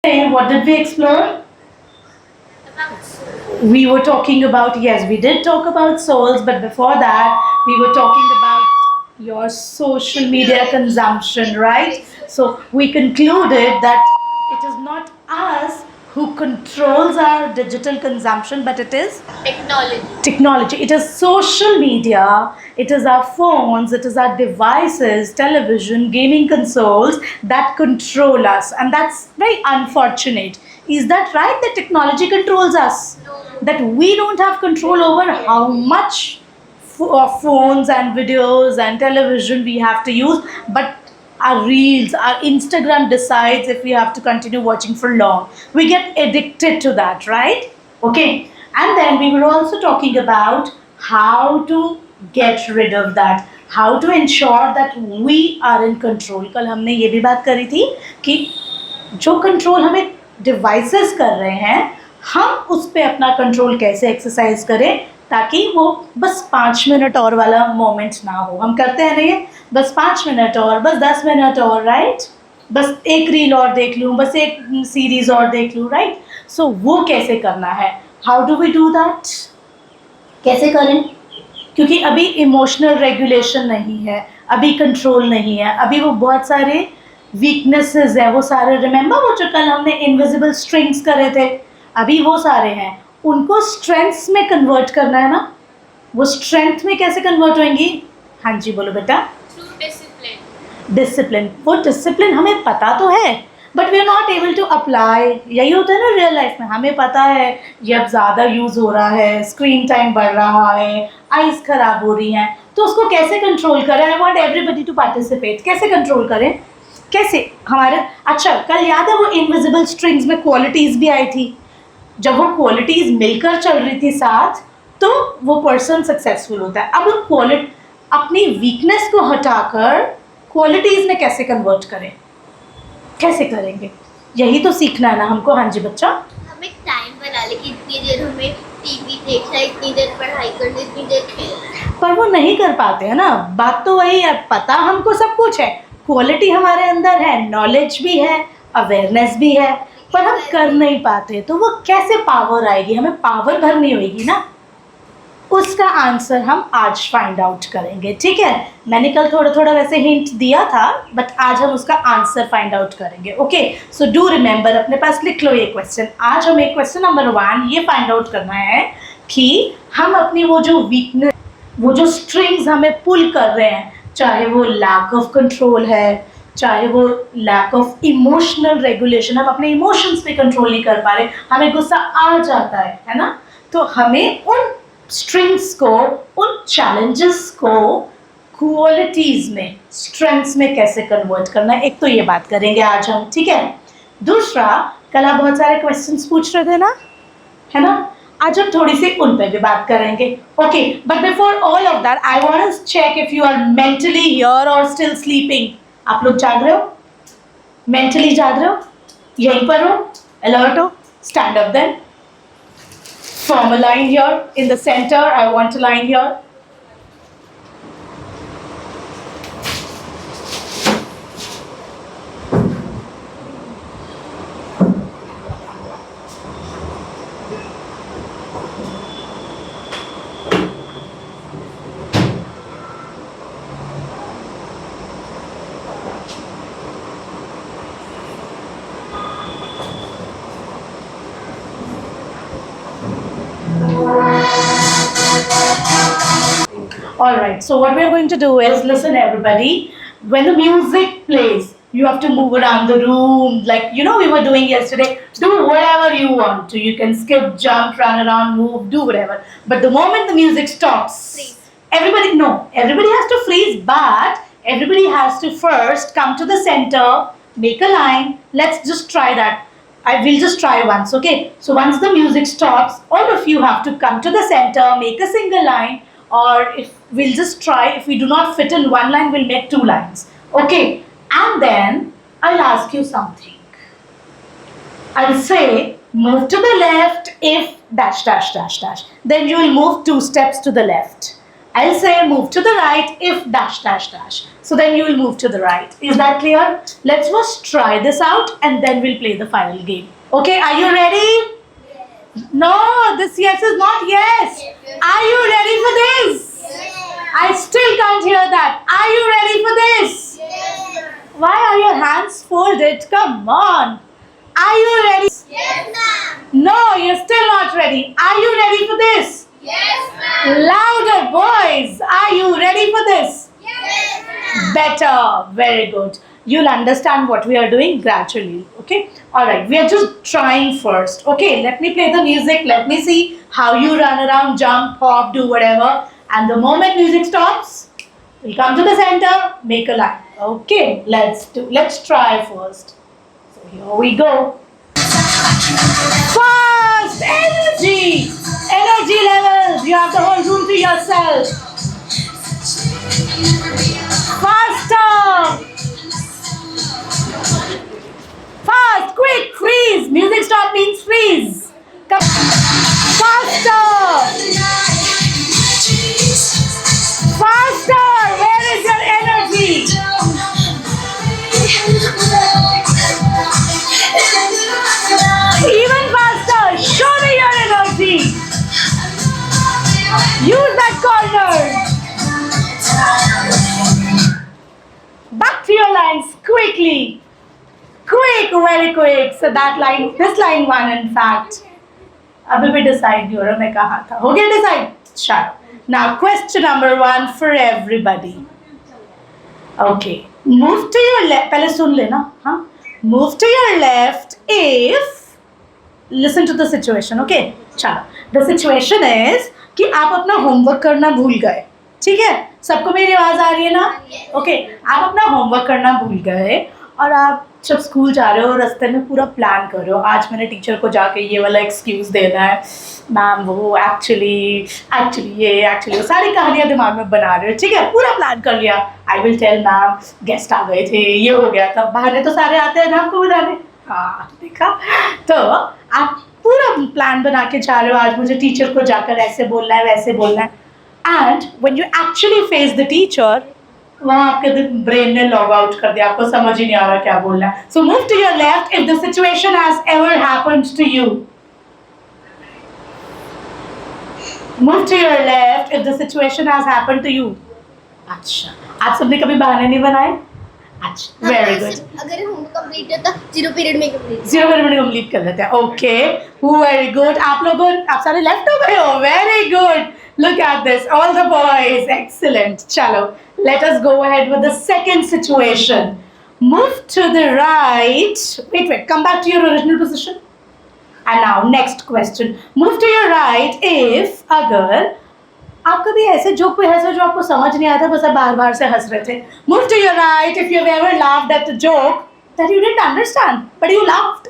What did we explore? About soul. We were talking about, yes, we did talk about souls, but before that, we were talking about your social media consumption, right? So we concluded that it is not us who controls our digital consumption, but it is Technology. technology. It is social media, it is our phones, it is our devices, television, gaming consoles that control us, and that's very unfortunate. Is that right, that technology controls us, No. that we don't have control over how much phones and videos and television we have to use, but our reels, our Instagram decides if we have to continue watching for long. We get addicted to that, right? Okay. And then we were also talking about how to get rid of that, how to ensure that we are in control. कल हमने ये भी बात करी थी कि जो control हमें डिवाइसेस कर रहे हैं, हम उस पर अपना कंट्रोल कैसे एक्सरसाइज करें ताकि वो बस 5 मिनट और वाला मोमेंट ना हो. हम करते हैं ना ये, बस 5 मिनट और, बस 10 मिनट और, राइट? बस एक रील और देख लूँ, बस एक सीरीज और देख लूँ, राइट? सो वो कैसे करना है? How do we do that? कैसे करें? क्योंकि अभी इमोशनल रेगुलेशन नहीं है, अभी कंट्रोल नहीं है, अभी वो बहुत सारे वीकनेसेस है, वो सारे, रिमेंबर वो जो कल हमने इनविजिबल स्ट्रिंग्स करे थे, अभी वो सारे हैं, उनको स्ट्रेंथ्स में कन्वर्ट करना है ना. वो स्ट्रेंथ में कैसे कन्वर्ट होंगी? हाँ जी बोलो बेटा. Through discipline. डिसिप्लिन. वो डिसिप्लिन हमें पता तो है, but we are not able to apply. यही होता है ना रियल लाइफ में, हमें पता है ये अब ज़्यादा यूज़ हो रहा है, स्क्रीन टाइम बढ़ रहा है, आइज़ ख़राब हो रही हैं, तो उसको कैसे कंट्रोल करें? I want everybody to participate. कैसे कंट्रोल करें? कैसे हमारे, अच्छा कल याद है वो इनविजिबल स्ट्रिंग्स में क्वालिटीज़ भी आई थी. जब वो क्वालिटीज़ मिलकर चल रही थी साथ, तो वो पर्सन सक्सेसफुल होता है. अब उन क्वालिटी, अपनी वीकनेस को हटाकर क्वालिटीज़ में कैसे कन्वर्ट करें, कैसे करेंगे? यही तो सीखना है ना हमको. हाँ जी बच्चा. हम एक टाइम बना ले कि इतनी देर हमें टीवी देखना है, इतनी देर पढ़ाई करनी, इतनी देर खेलना है. पर वो नहीं कर पाते हैं ना. बात तो वही है, पता हमको सब कुछ है, क्वालिटी हमारे अंदर है, नॉलेज भी है, अवेयरनेस भी है, पर हम कर नहीं पाते. तो वो कैसे पावर आएगी? हमें पावर भरनी होगी ना. उसका आंसर हम आज फाइंड आउट करेंगे, ठीक है? मैंने कल थोड़ा थोड़ा वैसे हिंट दिया था, बट आज हम उसका आंसर फाइंड आउट करेंगे. ओके, सो डू रिमेंबर, अपने पास लिख लो ये क्वेश्चन. आज हमें क्वेश्चन नंबर 1 ये फाइंड आउट करना है कि हम अपनी वो जो वीकनेस, वो जो स्ट्रिंग्स हमें पुल कर रहे हैं, चाहे वो लैक ऑफ कंट्रोल है, चाहे वो लैक ऑफ इमोशनल रेगुलेशन, हम अपने इमोशंस पे कंट्रोल नहीं कर पा रहे, हमें गुस्सा आ जाता है ना? तो हमें उन स्ट्रिंग्स को, उन चैलेंजेस को क्वालिटीज़ में, स्ट्रेंथ्स में कैसे कन्वर्ट करना है, एक तो ये बात करेंगे आज हम, ठीक है? दूसरा, कल आप बहुत सारे क्वेश्चंस पूछ रहे थे ना, है ना? आज हम थोड़ी सी उन पे भी बात करेंगे. Okay, but before all of that I want to check if you are mentally here और स्टिल स्लीपिंग. आप लोग जाग रहे हो? मेंटली जाग रहे हो? यहीं पर हो? अलर्ट हो? Stand up then. Form a line here in the center. I want a line here. Alright, so what we are going to do is, listen everybody, when the music plays, you have to move around the room, like you know we were doing yesterday. Do whatever you want to. You can skip, jump, run around, move, do whatever. But the moment the music stops, Freeze. Everybody has to freeze, but everybody has to first come to the center, make a line. Let's just try that. I will just try once, okay? So once the music stops, all of you have to come to the center, make a single line, or if we'll just try, if we do not fit in one line, we'll make 2 lines, okay? And then I'll ask you something. I'll say move to the left if dash dash dash dash, then you will move 2 steps to the left. I'll say move to the right if dash dash dash. So then you will move to the right. Is that clear? Let's first try this out and then we'll play the final game. Okay, are you ready? No, this yes is not yes. Are you ready for this? I still can't hear that. Are you ready for this? Why are your hands folded? Come on. Are you ready? Yes, ma'am. No, you're still not ready. Are you ready for this? Yes, ma'am. Louder, boys. Are you ready for this? Yes, ma'am. Better. Very good. You'll understand what we are doing gradually. Okay? Alright, we are just trying first. Okay, let me play the music. Let me see how you run around, jump, hop, do whatever. And the moment music stops, we'll come to the center, make a line. Okay, let's try first. So here we go. Fast! Energy! Energy levels! You have the whole room to yourself. Faster! Fast! Quick! Freeze! Music stop means freeze. Come. Faster! Faster! Where is your energy? Even faster! Show me your energy! Use that corner! Back to your lines quickly! Quick, very quick. So that line, this line one in fact. अभी भी decide नहीं हो रहा मैं कहाँ था. हो गया decide? चलो. Now question number 1 for everybody. Okay. Move to your left. पहले सुन लेना. हाँ. Move to your left if. Listen to the situation. Okay. चलो. The situation is कि आप अपना होमवर्क करना भूल गए. ठीक है? सबको मेरी आवाज़ आ रही है ना? Okay. आप अपना होमवर्क करना भूल गए और आप जब स्कूल जा रहे हो रास्ते में पूरा प्लान कर रहे हो. आज मैंने टीचर को जाके ये वाला एक्सक्यूज़ देना है. मैम वो एक्चुअली वो सारी कहानियाँ दिमाग में बना रहे हो. ठीक है, पूरा प्लान कर लिया. I will tell ma'am guest आ गए थे, ये हो गया था. बहाने तो सारे आते हैं ना आपको बताने. हाँ देखा. तो आप पूरा प्लान बना के जा रहे हो. आज मुझे टीचर को जाकर ऐसे बोलना है वैसे बोलना है. And when you actually face the teacher, वहाँ आपके ब्रेन ने लॉग आउट कर दिया. आपको समझ ही नहीं आ रहा क्या बोलना है. So move to your left if the situation has ever happened to you. Move to your left if the situation has happened to you. अच्छा, आप सबने कभी बहाने नहीं बनाए? अच्छा, very good. अगर हम कंप्लीट है तो 0 पीरियड में कंप्लीट. 0 पीरियड में कंप्लीट कर लेते हैं. Okay, very good. आप सारे लेफ्ट हो गए हो. Very good. Look at this. All the boys. Excellent. चलो, let us go ahead with the second situation. Move to the right. Wait. Come back to your original position. And now next question. Move to your right if अगर आप कभी ऐसे joke पे हंसे जो आपको समझ नहीं आता, बस आप बार-बार से हंस रहे थे. Move to your right if you've ever laughed at the joke that you didn't understand but you laughed.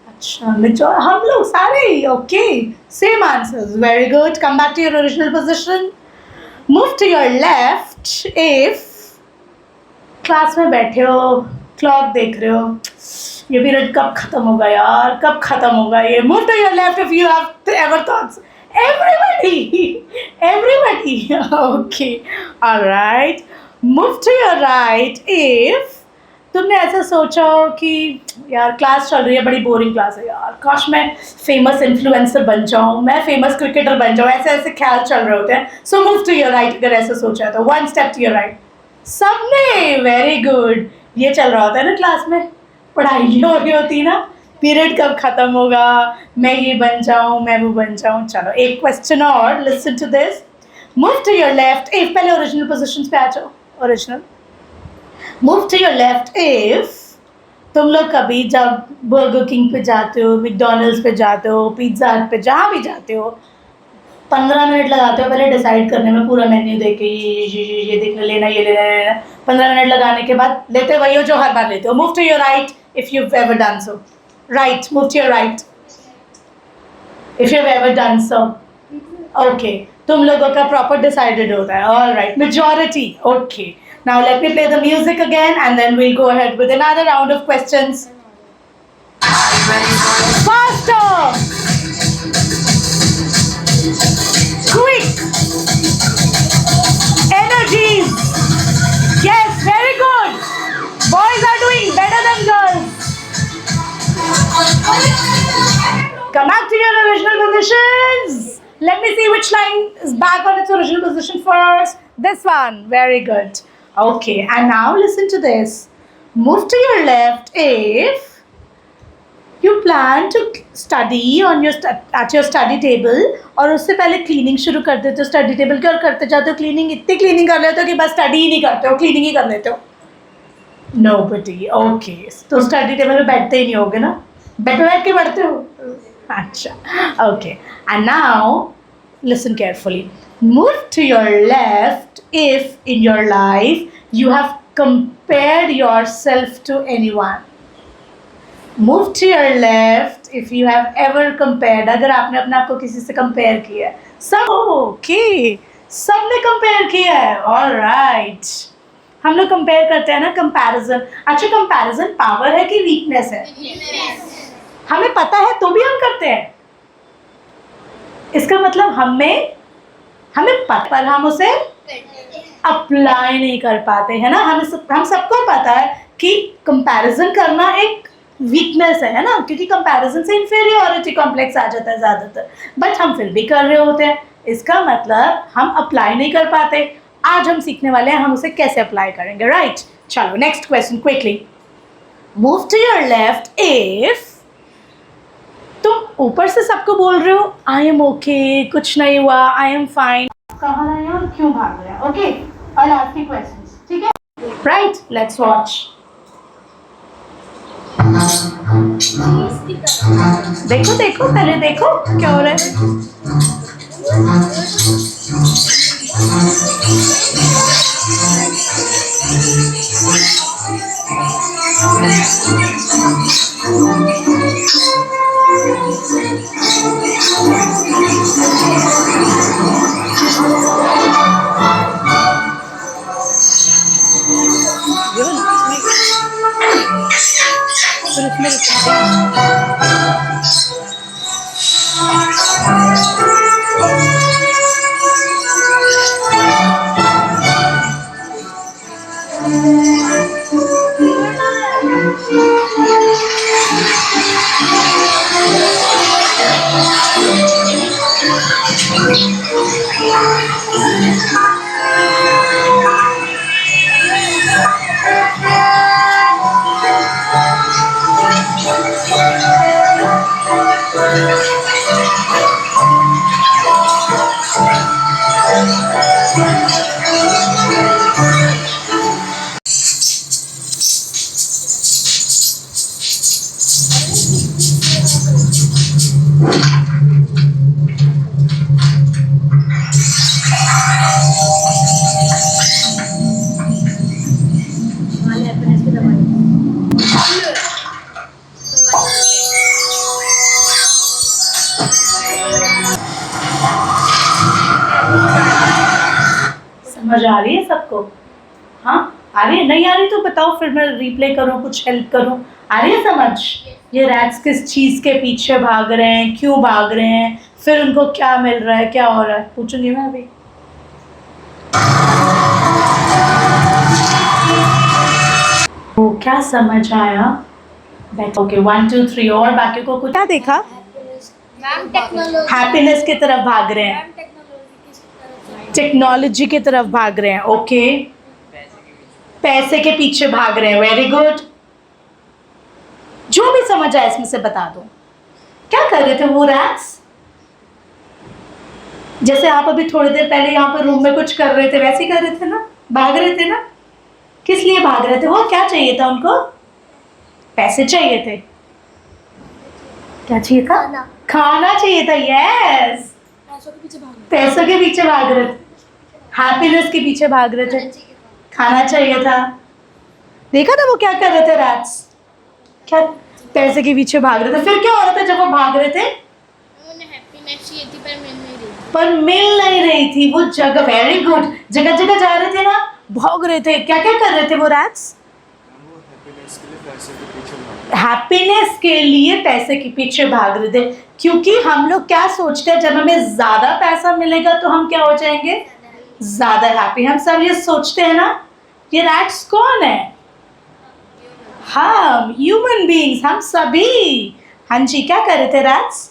अच्छा, हम लोग सारे. Okay, same answers. Very good. Come back to your original position. Move to your left if class में बैठे हो, clock देख रहे हो, ये पीरियड कब खत्म होगा यार, कब खत्म होगा ये. Move to your left if you have ever thoughts. Everybody. Okay. All right. Move to your right if तुमने ऐसा सोचा हो कि यार क्लास चल रही है, बड़ी बोरिंग क्लास है यार, काश मैं फेमस इन्फ्लुएंसर बन जाऊँ, मैं फेमस क्रिकेटर बन जाऊँ. ऐसे ऐसे ख्याल चल रहे होते हैं. So move to your right अगर ऐसा सोचा है तो. 1 स्टेप टू योर राइट. सबने. Very good. ये चल रहा होता है ना क्लास में, पढ़ाई ये हो रही होती है ना, पीरियड कब खत्म होगा, मैं ये बन जाऊँ, मैं वो बन जाऊँ. चलो एक क्वेश्चन और. Listen to this. Move to your left if. पहले ओरिजिनल पोजीशंस पे आ जाओ. Original. Move to your left if तुम लोग कभी जब बर्गर किंग पे जाते हो, मैकडॉनल्ड्स पे जाते हो, पिज्ज़ा हट पे जहाँ भी जाते हो, 15 मिनट लगाते हो पहले डिसाइड करने में, पूरा मेन्यू देख के ये देखना, लेना ये लेना. 15 मिनट लगाने के बाद लेते वही हो जो हर बार लेते हो. Move to your right if you ever done so. Right. Move to your right if you ever done so. Okay, तुम लोगों का प्रॉपर डिसाइडेड होता है. All right. Majority. Okay. Now let me play the music again and then we'll go ahead with another round of questions. Faster! Quick! positions. Let me see which line is back on its original position first. This one. Very good. Okay, and now listen to this. Move to your left if you plan to study on your at your study table और उससे पहले cleaning शुरू कर देते हो study table की और करते जाते हो क्लीनिंग इतनी क्लीनिंग कर लेते हो कि बस स्टडी ही नहीं करते हो क्लीनिंग ही कर लेते हो नोबडी ओके तो स्टडी टेबल पे बैठते ही नहीं होगे ना बेड पे बैठ के पढ़ते हो अच्छा okay and now listen carefully move to your left if in your life you have compared yourself to anyone move to your left if you have ever compared अगर आपने अपने आप को किसी से कंपेयर किया है सब ओके सबने कंपेयर किया है ऑलराइट हम लोग कंपेयर करते हैं ना कंपैरिजन अच्छा कंपैरिजन पावर है कि वीकनेस है हमें पता है तो भी हम करते हैं इसका मतलब हमें पता पर हम उसे अप्लाई नहीं कर पाते है ना हम सबको पता है कि कंपैरिजन करना एक वीकनेस है ना क्योंकि कंपैरिजन से इंफीरियरिटी कॉम्प्लेक्स आ जाता है ज़्यादातर बट हम फिर भी कर रहे होते हैं इसका मतलब हम अप्लाई नहीं कर पाते आज हम सीखने वाले हैं हम उसे कैसे अप्लाई करेंगे राइट चलो next question quickly move to your left if तुम ऊपर से सबको बोल रहे हो आई एम ओके कुछ नहीं हुआ आई एम फाइन कहाँ रहे हैं और क्यों भाग रहे हैं ओके और लास्ट की क्वेश्चंस ठीक है राइट लेट्स वॉच देखो देखो पहले देखो क्या हो रहा है समझ आ रही है सबको हाँ आ रही है नहीं आ रही तो बताओ फिर मैं रिप्ले करूँ कुछ हेल्प करूँ आ रही है समझ ये रैट्स किस चीज़ के पीछे भाग रहे हैं क्यों भाग रहे हैं फिर उनको क्या मिल रहा है क्या हो रहा है पूछूंगी मैं अभी तो क्या समझ आया ओके 1 2 3 और बाकी को कुछ क्या देखा मैम टेक्नोलॉजी हैप्पीनेस की तरफ भाग रहे हैं टेक्नोलॉजी की तरफ भाग रहे हैं ओके पैसे के पीछे भाग रहे हैं वेरी गुड जो भी समझ आया इसमें से बता दो क्या कर रहे थे वो रैट्स जैसे आप अभी थोड़ी देर पहले यहाँ पर रूम में कुछ कर रहे थे वैसे ही कर रहे थे ना भाग रहे थे ना किस लिए भाग रहे थे वो क्या चाहिए था उनको पैसे चाहिए थे क्या चाहिए था खाना चाहिए था यस पैसों के पीछे भाग रहे थे हैप्पीनेस के पीछे भाग रहे थे खाना चाहिए था देखा था वो क्या कर रहे थे रैट्स क्या पैसे के पीछे भाग रहे थे फिर क्या हो रहा था जब वो भाग रहे थे उन्हें हैप्पीनेस चाहिए थी पर मिल नहीं रही थी वो जगह वेरी गुड जगह जगह जा रहे थे ना भाग रहे थे क्या क्या कर रहे थे वो रैट्स हैप्पीनेस के लिए पैसे के पीछे भाग रहे थे क्योंकि हम लोग क्या सोचते हैं जब हमें ज़्यादा पैसा मिलेगा तो हम क्या हो जाएंगे ज़्यादा हैप्पी हम सब ये सोचते हैं ना ये रैट्स कौन है हम ह्यूमन बीइंग्स हम सभी हाँ जी क्या कर रहे थे रैट्स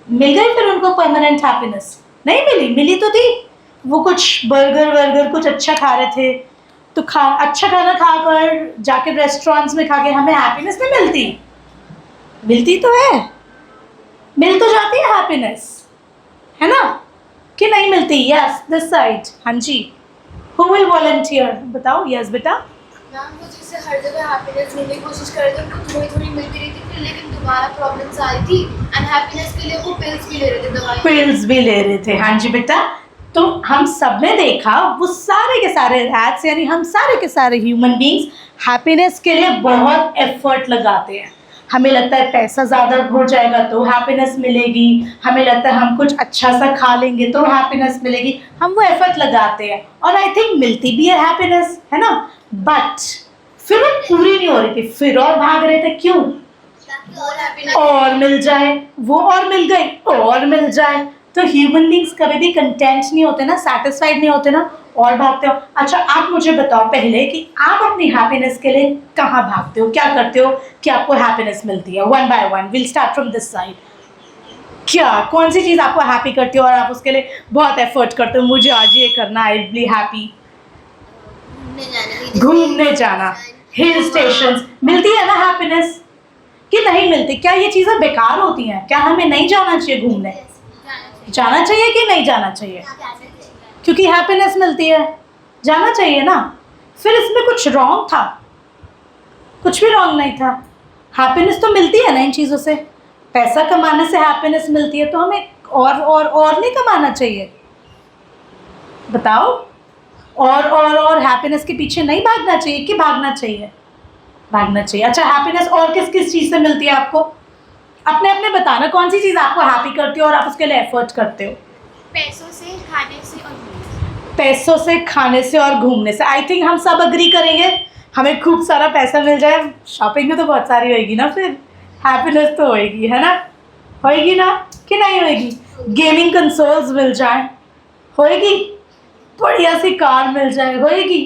मिल गई फिर उनको परमानेंट हैप्पीनेस? नहीं मिली, मिली तो थी। वो कुछ बर्गर वर्गर कुछ अच्छा खा रहे थे, तो अच्छा खाना खाकर जाके रेस्टोरेंट्स में खा के हमें हैप्पीनेस नहीं मिलती? मिलती तो है, मिल तो जाती है हैप्पीनेस, है ना? कि नहीं मिलती? Yes, this side. हाँ जी, हु विल वॉलंटियर? बताओ। यस बेटा। मैम वो जैसे हर जगह हैप्पीनेस ढूंढने की कोशिश कर रहे थे, उनको थोड़ी थोड़ी मिलती रहती थी, लेकिन दोबारा प्रॉब्लम्स आ रही थी, एंड हैप्पीनेस के लिए वो पिल्स भी ले रहे थे, दवाई। पिल्स भी ले रहे थे, हाँ जी बेटा। तो हम सब ने देखा वो सारे के सारे रैट्स, यानी हम सारे के सारे ह्यूमन बींग्स हैप्पीनेस के लिए बहुत एफर्ट लगाते हैं। हमें लगता है पैसा ज़्यादा हो जाएगा तो हैप्पीनेस मिलेगी, हमें लगता है हम कुछ अच्छा सा खा लेंगे तो हैप्पीनेस मिलेगी, हम वो एफर्ट लगाते हैं और आई थिंक मिलती भी है हैप्पीनेस, है ना? बट फिर वो पूरी नहीं हो रही थी, फिर और भाग रहे थे। क्यों? ताकि और हैप्पीनेस और मिल जाए, वो और मिल गई, और मिल जाए। तो ह्यूमन बींग्स कभी भी कंटेंट नहीं होते ना, सेटिस्फाइड नहीं होते ना, और भागते हो। अच्छा आप मुझे बताओ पहले कि आप अपनी हैप्पीनेस के लिए कहाँ भागते हो, क्या करते हो कि आपको हैप्पीनेस मिलती है? One by one, will start from this side. क्या, कौन सी चीज़ आपको हैप्पी करती हो और आप उसके लिए बहुत एफर्ट करते हो, मुझे आज ये करना, आई विल बी हैप्पी? घूमने जाने की, घूमने जाना, हिल स्टेशंस, मिलती है ना हैप्पीनेस कि नहीं मिलती? क्या ये चीज़ें बेकार होती हैं? क्या हमें नहीं जाना चाहिए घूमने? जाना चाहिए कि नहीं जाना चाहिए? क्योंकि हैप्पीनेस मिलती है, जाना चाहिए ना। फिर इसमें कुछ रॉन्ग था? कुछ भी रॉन्ग नहीं था। हैप्पीनेस तो मिलती है ना इन चीज़ों से। पैसा कमाने से हैप्पीनेस मिलती है, तो हमें और नहीं कमाना चाहिए? बताओ। और हैप्पीनेस के पीछे नहीं भागना चाहिए कि भागना चाहिए? भागना चाहिए। अच्छा हैप्पीनेस और किस किस चीज़ से मिलती है आपको? अपने अपने बताना, कौन सी चीज़ आपको हैप्पी करती हो और आप उसके लिए एफर्ट करते हो? पैसों से, खाने से और घूमने से। पैसों से, खाने से और घूमने से। आई थिंक हम सब अग्री करेंगे, हमें खूब सारा पैसा मिल जाए, शॉपिंग में तो बहुत सारी होएगी ना, फिर हैप्पीनेस तो होएगी, है ना? होएगी ना कि नहीं होएगी? गेमिंग कंसोल्स मिल जाए, होएगी? बढ़िया सी कार मिल जाए, होएगी?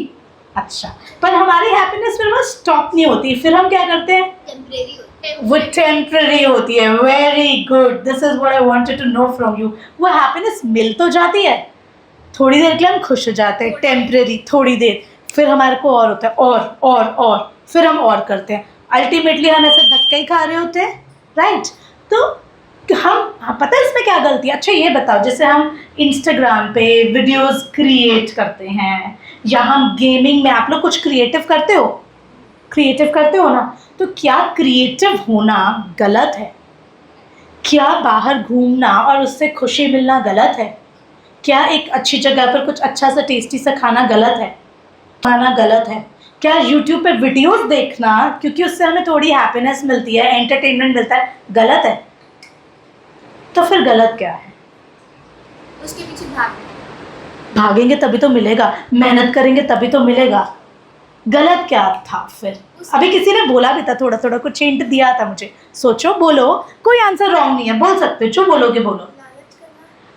अच्छा, पर हमारी हैप्पीनेस फिर वो स्टॉप नहीं होती, फिर हम क्या करते हैं? टेम्परेरी होती है। वो टेम्पररी होती है। Very good, this is what I wanted to know from you. वो हैप्पीनेस मिल तो जाती है, थोड़ी देर के लिए हम खुश हो जाते हैं, टेम्पररी, थोड़ी देर, फिर हमारे को और होता है, और फिर हम और करते हैं, अल्टीमेटली हम ऐसे धक्के ही खा रहे होते हैं, राइट? तो हम पता है इसमें क्या गलती है? अच्छा ये बताओ, जैसे हम इंस्टाग्राम पे वीडियोस क्रिएट करते हैं या हम गेमिंग में, आप लोग कुछ क्रिएटिव करते हो? क्रिएटिव करते हो ना? तो क्या क्रिएटिव होना गलत है? क्या बाहर घूमना और उससे खुशी मिलना गलत है? क्या एक अच्छी जगह पर कुछ अच्छा सा टेस्टी सा खाना गलत है? खाना गलत है? क्या यूट्यूब पे वीडियोस देखना क्योंकि उससे हमें थोड़ी हैप्पीनेस मिलती है, एंटरटेनमेंट मिलता है, गलत है? तो फिर गलत क्या है? उसके पीछे भागने। भागेंगे तभी तो मिलेगा, मेहनत करेंगे तभी तो मिलेगा। गलत क्या था फिर? अभी किसी ने बोला भी था, थोड़ा थोड़ा कुछ हिंट दिया था मुझे। सोचो, बोलो, कोई आंसर रॉन्ग नहीं है, बोल सकते हो, जो बोलोगे बोलो।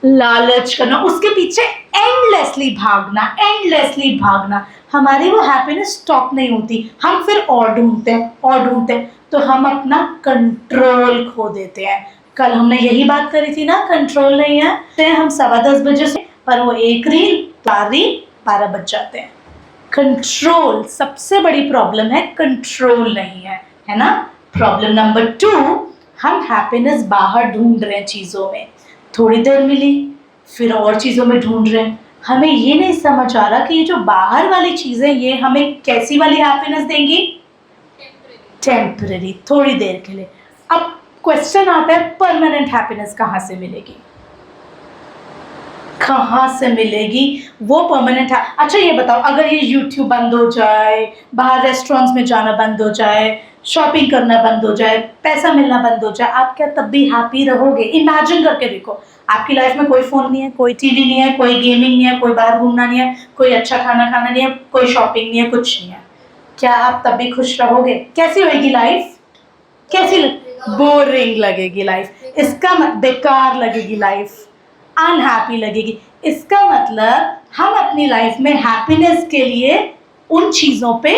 लालच करना, उसके पीछे एंडलेसली भागना, एंडलेसली भागना, हमारी वो हैप्पीनेस स्टॉप नहीं होती, हम फिर और ढूंढते हैं और ढूंढते हैं, तो हम अपना कंट्रोल खो देते हैं। कल हमने यही बात करी थी ना, कंट्रोल नहीं है, तो हम 10:15 बजे से, पर वो एक रील 12 बज जाते हैं। कंट्रोल सबसे बड़ी प्रॉब्लम है, कंट्रोल नहीं है, है ना? प्रॉब्लम नंबर 2, हम हैप्पीनेस बाहर ढूंढ रहे हैं चीज़ों में, थोड़ी देर मिली फिर और चीज़ों में ढूंढ रहे हैं। हमें ये नहीं समझ आ रहा कि ये जो बाहर वाली चीज़ें ये हमें कैसी वाली हैप्पीनेस देंगी? टेम्पररी, थोड़ी देर के लिए। अब क्वेश्चन आता है, परमानेंट हैप्पीनेस कहाँ से मिलेगी? कहाँ से मिलेगी वो परमानेंट है? अच्छा ये बताओ, अगर ये यूट्यूब बंद हो जाए, बाहर रेस्टोरेंट्स में जाना बंद हो जाए, शॉपिंग करना बंद हो जाए, पैसा मिलना बंद हो जाए, आप क्या तब भी हैप्पी रहोगे? इमेजिन करके देखो, आपकी लाइफ में कोई फ़ोन नहीं है, कोई टीवी नहीं है, कोई गेमिंग नहीं है, कोई बाहर घूमना नहीं है, कोई अच्छा खाना खाना नहीं है, कोई शॉपिंग नहीं है, कुछ नहीं है, क्या आप तब भी खुश रहोगे? कैसी होगी लाइफ? कैसी? बोरिंग लगेगी लाइफ। इसका बेकार लगेगी लाइफ, अनहैप्पी लगेगी। इसका मतलब हम अपनी लाइफ में हैप्पीनेस के लिए उन चीज़ों पे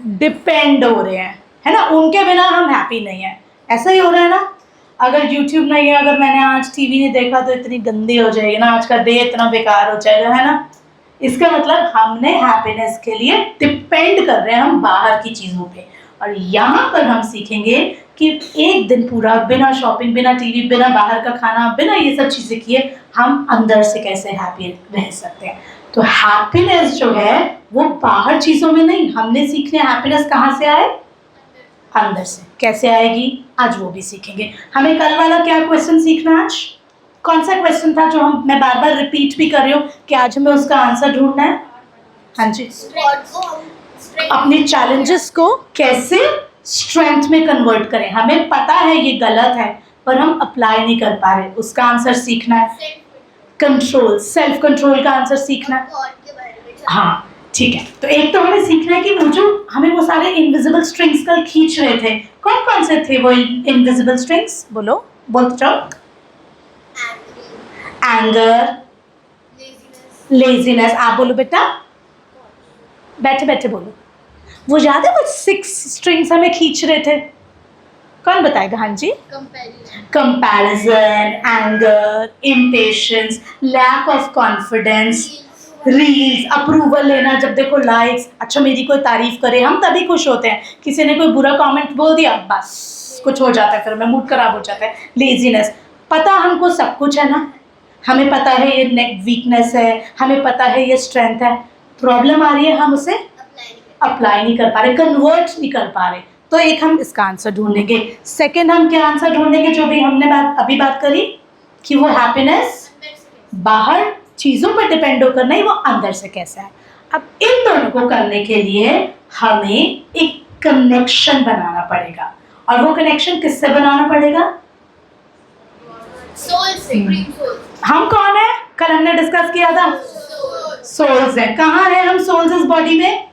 डिपेंड हो रहे हैं, है ना? उनके बिना हम हैप्पी नहीं हैं, ऐसा ही हो रहा है ना? अगर YouTube नहीं है, अगर मैंने आज टीवी नहीं देखा तो इतनी गंदी हो जाएगी ना, आज का डे इतना बेकार हो जाएगा, है ना। इसका मतलब हमने हैप्पीनेस के लिए डिपेंड कर रहे हैं हम बाहर की चीज़ों पे। और यहाँ पर हम सीखेंगे कि एक दिन पूरा बिना शॉपिंग, बिना टीवी, बिना बाहर का खाना, बिना ये सब चीज़ें किए हम अंदर से कैसे हैप्पी रह सकते हैं। तो हैप्पीनेस जो है वो बाहर चीज़ों में नहीं, हमने सीखने हैप्पीनेस कहाँ से आए, अंदर से। कैसे आएगी आज वो भी सीखेंगे। हमें कल वाला क्या क्वेश्चन सीखना है आज, कौन सा क्वेश्चन था जो मैं बार बार रिपीट भी कर रही हूँ कि आज हमें उसका आंसर ढूंढना है। हाँ जी, अपने चैलेंजेस को कैसे स्ट्रेंथ में कन्वर्ट करें। हमें पता है ये गलत है पर हम अप्लाई नहीं कर पा रहे, उसका आंसर सीखना है। कंट्रोल, सेल्फ कंट्रोल का आंसर सीखना है। हाँ ठीक है, तो एक तो हमें सीखना है कि वो जो हमें वो सारे इनविजिबल स्ट्रिंग्स कल खींच रहे थे, कौन कौन से थे वो इनविजिबल स्ट्रिंग्स, बोलो, बोलते जाओ। एंगर, लेजीनेस, आप बोलो बेटा, बैठे बैठे बोलो। वो याद है वो 6 स्ट्रिंग्स हमें खींच रहे थे, कौन बताएगा। हाँ जी, comparison, anger, impatience, lack of confidence, reels, approval लेना, जब देखो लाइक्स, अच्छा मेरी कोई तारीफ करे हम तभी खुश होते हैं, किसी ने कोई बुरा कमेंट बोल दिया बस कुछ हो जाता है, फिर मैं मूड खराब हो जाता है। लेजीनेस, पता हमको सब कुछ है ना, हमें पता है ये नेक वीकनेस है, हमें पता है ये स्ट्रेंथ है, प्रॉब्लम आ रही है हम उसे अप्लाई नहीं कर पा रहे, कन्वर्ट नहीं कर पा रहे। तो एक हम इसका आंसर ढूंढेंगे। सेकंड हम क्या आंसर ढूंढेंगे, जो भी हमने अभी बात करी कि वो हैप्पीनेस बाहर चीज़ों पर डिपेंड होकर नहीं, वो अंदर से कैसा है। अब इन दोनों को करने के लिए हमें एक कनेक्शन बनाना पड़ेगा, और वो कनेक्शन किससे बनाना पड़ेगा, सोल से, ड्रीम सोल। हम कौन है, कल हमने डिस्कस किया था, सोल्स है। कहाँ है हम सोल्स इस बॉडी में,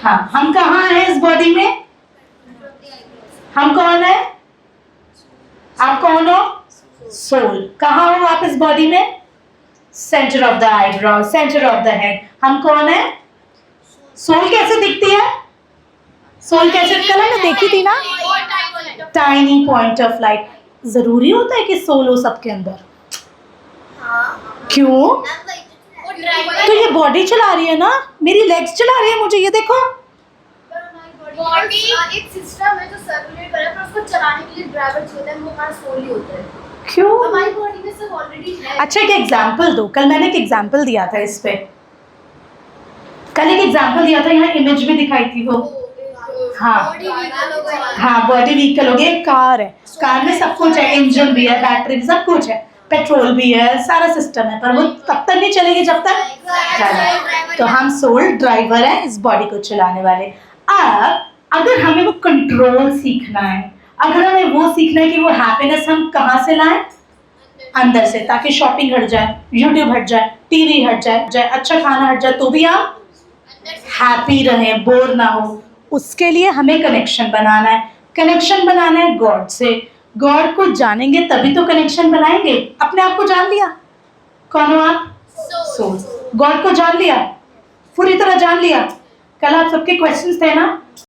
हाँ हम कहाँ हैं इस बॉडी में, हम कौन है, आप कौन हो, सोल। कहाँ हो आप इस बॉडी में, centre of the eyebrow, centre of the head. हम कौन है, सोल कैसे दिखती है, सोल कैसे, कल हमने देखी थी ना, टाइनी पॉइंट ऑफ लाइट। जरूरी होता है कि सोल हो सबके अंदर, क्यों, तो ये बॉडी चला रही है ना, मेरी लेग्स चला रही है मुझे, ये देखो बॉडी एक सिस्टम है जो सर्कुलेट कर रहा है, पर उसको चलाने के लिए ड्राइवर चाहिए, वो हमारा सोल ही होता है। क्यों, हमारी बॉडी में सब ऑलरेडी है। अच्छा एक एग्जांपल दो, कल मैंने एक एग्जांपल दिया था इस पे, कल एक एग्जांपल दिया था, यहाँ इमेज भी दिखाई थी वो, हाँ हाँ बॉडी व्हीकल हो गया, एक कार है, कार में सब कुछ है, इंजन भी है, बैटरी भी, सब कुछ है, पेट्रोल भी है, सारा सिस्टम है, पर वो तब तक नहीं चलेगी जब तक चले। तो हम सोल ड्राइवर है इस बॉडी को चलाने वाले। अब अगर हमें वो कंट्रोल सीखना है, अगर हमें वो सीखना है कि वो हैप्पीनेस हम कहाँ से लाएं, अंदर से, ताकि शॉपिंग हट जाए, यूट्यूब हट जाए, टीवी हट जाए, अच्छा खाना हट जाए, तो भी आप हैप्पी रहें, बोर ना हो। उसके लिए हमें कनेक्शन बनाना है। कनेक्शन बनाना है गॉड से, गॉड को जानेंगे तभी तो कनेक्शन बनाएंगे। अपने आप को जान लिया, कौन हो आप, सोल। गॉड को जान लिया, पूरी तरह जान लिया। कल आप सबके क्वेश्चंस थे ना,